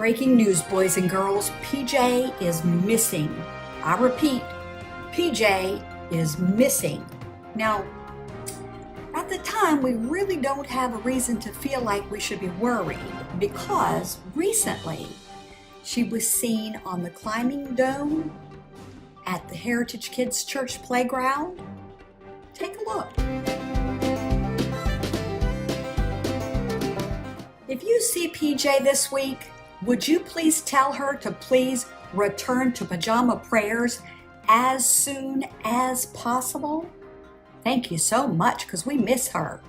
Breaking news, boys and girls. PJ is missing. I repeat, PJ is missing. Now, at the time, we really don't have a reason to feel like we should be worried because recently she was seen on the climbing dome at the Heritage Kids Church playground. Take a look. If you see PJ this week, would you please tell her to please return to pajama prayers as soon as possible? Thank you so much, because we miss her.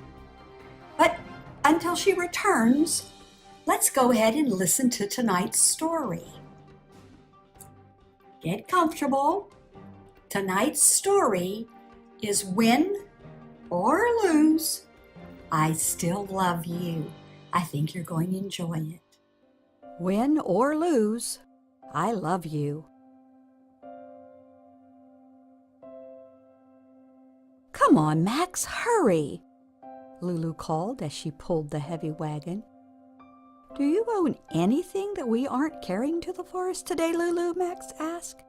But until she returns, let's go ahead and listen to tonight's story. Get comfortable. Tonight's story is Win or Lose, I Still Love You. I think you're going to enjoy it. Win or lose, I love you. Come on, Max, hurry, Lulu called as she pulled the heavy wagon. Do you own anything that we aren't carrying to the forest today, Lulu? Max asked.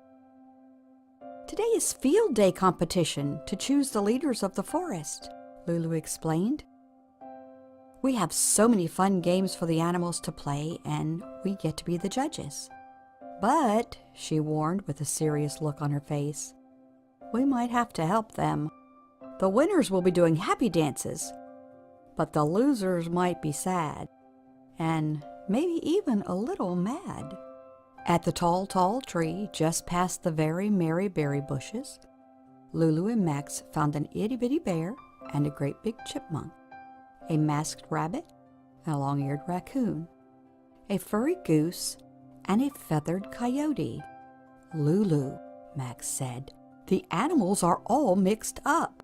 Today is field day competition to choose the leaders of the forest, Lulu explained. We have so many fun games for the animals to play, and we get to be the judges. But, she warned with a serious look on her face, we might have to help them. The winners will be doing happy dances, but the losers might be sad, and maybe even a little mad. At the tall, tall tree just past the very merry berry bushes, Lulu and Max found an itty-bitty bear and a great big chipmunk, a masked rabbit, and a long-eared raccoon, a furry goose, and a feathered coyote. Lulu, Max said, the animals are all mixed up.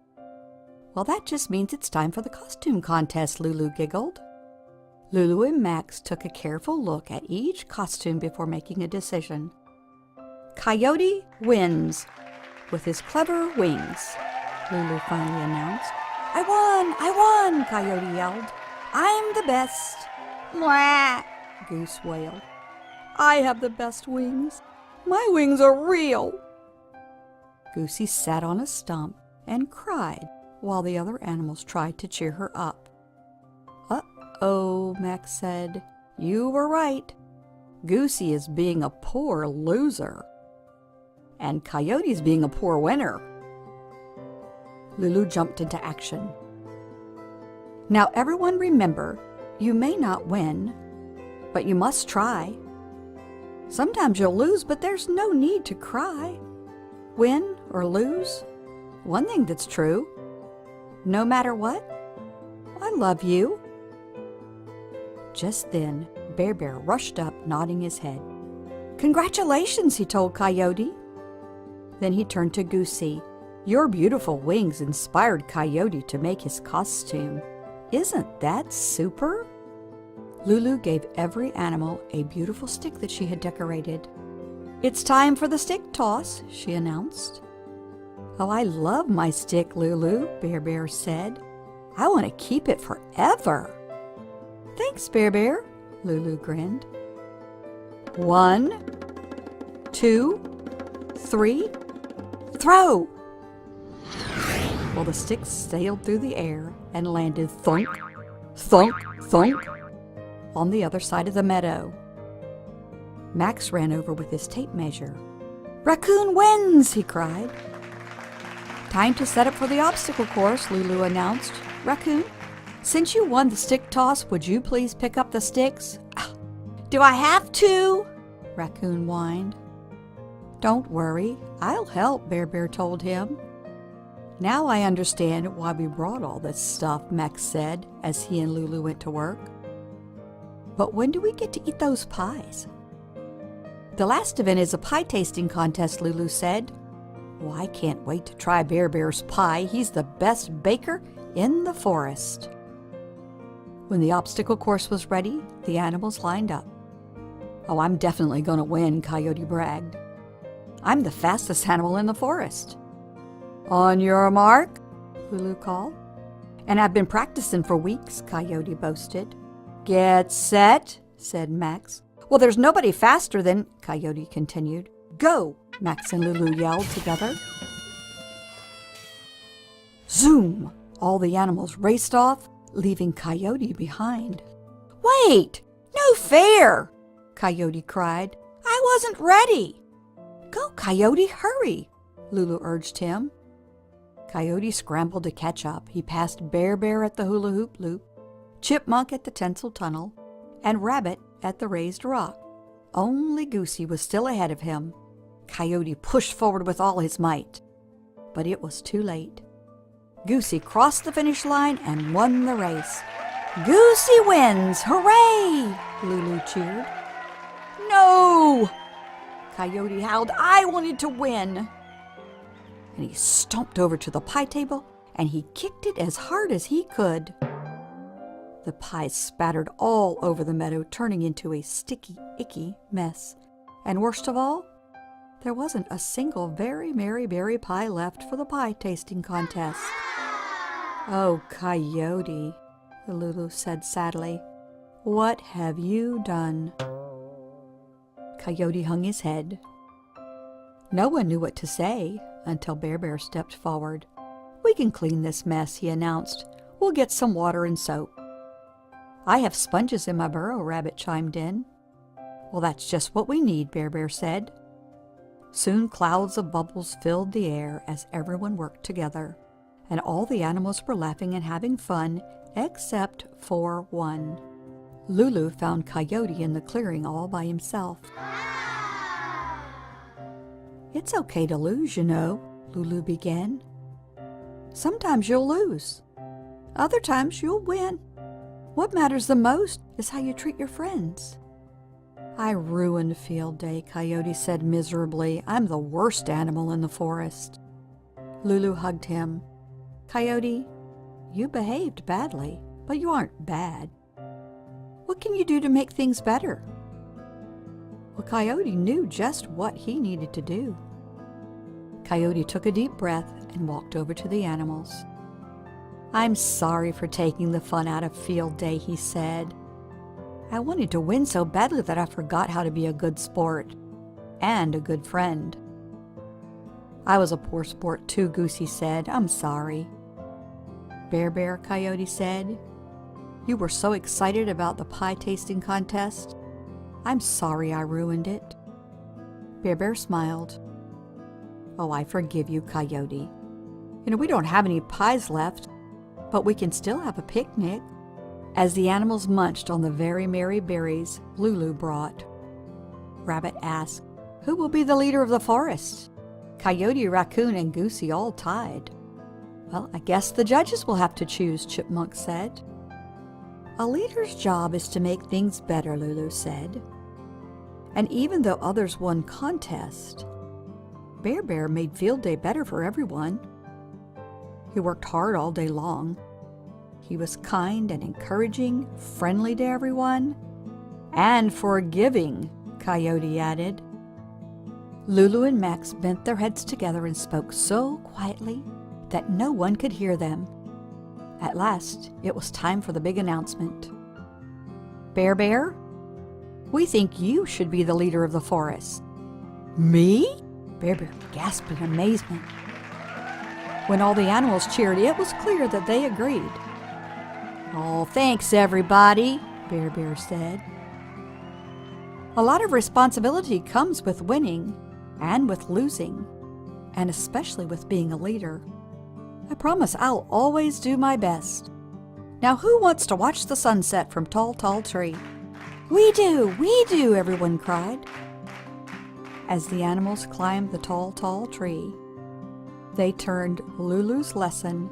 Well, that just means it's time for the costume contest, Lulu giggled. Lulu and Max took a careful look at each costume before making a decision. Coyote wins with his clever wings, Lulu finally announced. I won, Coyote yelled. I'm the best. Mwah, Goose wailed. I have the best wings. My wings are real. Goosey sat on a stump and cried while the other animals tried to cheer her up. Uh-oh, Max said. You were right. Goosey is being a poor loser. And Coyote's being a poor winner. Lulu jumped into action. Now everyone remember, you may not win, but you must try. Sometimes you'll lose, but there's no need to cry. Win or lose, one thing that's true, no matter what, I love you. Just then, Bear Bear rushed up, nodding his head. Congratulations, he told Coyote. Then he turned to Goosey. Your beautiful wings inspired Coyote to make his costume. Isn't that super? Lulu gave every animal a beautiful stick that she had decorated. It's time for the stick toss, she announced. Oh, I love my stick, Lulu, Bear Bear said. I want to keep it forever. Thanks, Bear Bear, Lulu grinned. 1, 2, 3, throw! Well, the stick sailed through the air and landed thunk, thunk, thunk on the other side of the meadow. Max ran over with his tape measure. Raccoon wins, he cried. Time to set up for the obstacle course, Lulu announced. Raccoon, since you won the stick toss, would you please pick up the sticks? Do I have to? Raccoon whined. Don't worry, I'll help, Bear Bear told him. Now I understand why we brought all this stuff, Max said as he and Lulu went to work. But when do we get to eat those pies? The last event is a pie tasting contest, Lulu said. Well, I can't wait to try Bear Bear's pie. He's the best baker in the forest. When the obstacle course was ready, the animals lined up. Oh, I'm definitely going to win, Coyote bragged. I'm the fastest animal in the forest. On your mark, Lulu called. And I've been practicing for weeks, Coyote boasted. Get set, said Max. Well, there's nobody faster than, Coyote continued. Go, Max and Lulu yelled together. Zoom! All the animals raced off, leaving Coyote behind. Wait! No fair! Coyote cried. I wasn't ready. Go, Coyote, hurry! Lulu urged him. Coyote scrambled to catch up. He passed Bear at the hula hoop loop, Chipmunk at the tinsel tunnel, and Rabbit at the raised rock. Only Goosey was still ahead of him. Coyote pushed forward with all his might, but it was too late. Goosey crossed the finish line and won the race. Goosey wins! Hooray! Lulu cheered. No! Coyote howled. I wanted to win! And he stomped over to the pie table and he kicked it as hard as he could. The pie spattered all over the meadow, turning into a sticky, icky mess. And worst of all, there wasn't a single very merry berry pie left for the pie tasting contest. Oh, Coyote, Lulu said sadly, what have you done? Coyote hung his head. No one knew what to say until Bear stepped forward. We can clean this mess, he announced. We'll get some water and soap. I have sponges in my burrow, Rabbit chimed in. Well, that's just what we need, Bear said. Soon clouds of bubbles filled the air as everyone worked together, and all the animals were laughing and having fun, except for one. Lulu found Coyote in the clearing all by himself. It's okay to lose, you know, Lulu began. Sometimes you'll lose. Other times you'll win. What matters the most is how you treat your friends. I ruined field day, Coyote said miserably. I'm the worst animal in the forest. Lulu hugged him. Coyote, you behaved badly, but you aren't bad. What can you do to make things better? Well, Coyote knew just what he needed to do. Coyote took a deep breath and walked over to the animals. I'm sorry for taking the fun out of field day, he said. I wanted to win so badly that I forgot how to be a good sport and a good friend. I was a poor sport too, Goosey said. I'm sorry. Bear, Coyote said. You were so excited about the pie tasting contest. I'm sorry I ruined it. Bear smiled. Oh, I forgive you, Coyote. We don't have any pies left, but we can still have a picnic. As the animals munched on the very merry berries Lulu brought, Rabbit asked, who will be the leader of the forest? Coyote, Raccoon, and Goosey all tied. Well, I guess the judges will have to choose, Chipmunk said. A leader's job is to make things better, Lulu said. And even though others won contests, Bear made field day better for everyone. He worked hard all day long. He was kind and encouraging, friendly to everyone, and forgiving, Coyote added. Lulu and Max bent their heads together and spoke so quietly that no one could hear them. At last, it was time for the big announcement. Bear, we think you should be the leader of the forest. Me? Bear gasped in amazement. When all the animals cheered, it was clear that they agreed. Oh, thanks, everybody, Bear said. A lot of responsibility comes with winning and with losing, and especially with being a leader. I promise I'll always do my best. Now, who wants to watch the sunset from Tall Tree? We do, everyone cried. As the animals climbed the tall tree, they turned Lulu's lesson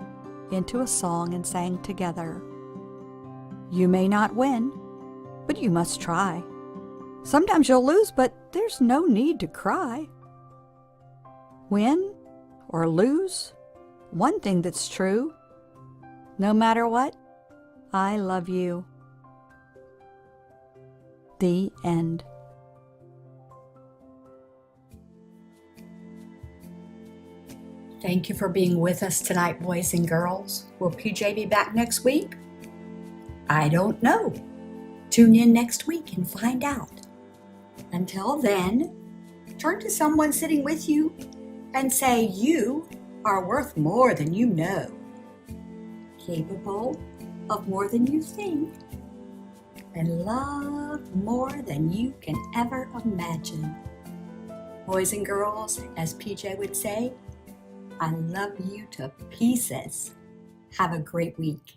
into a song and sang together. You may not win, but you must try. Sometimes you'll lose, but there's no need to cry. Win or lose, one thing that's true, no matter what, I love you. The end. Thank you for being with us tonight, boys and girls. Will PJ be back next week? I don't know. Tune in next week and find out. Until then, turn to someone sitting with you and say you are worth more than you know, capable of more than you think, and loved more than you can ever imagine. Boys and girls, as PJ would say, I love you to pieces. Have a great week.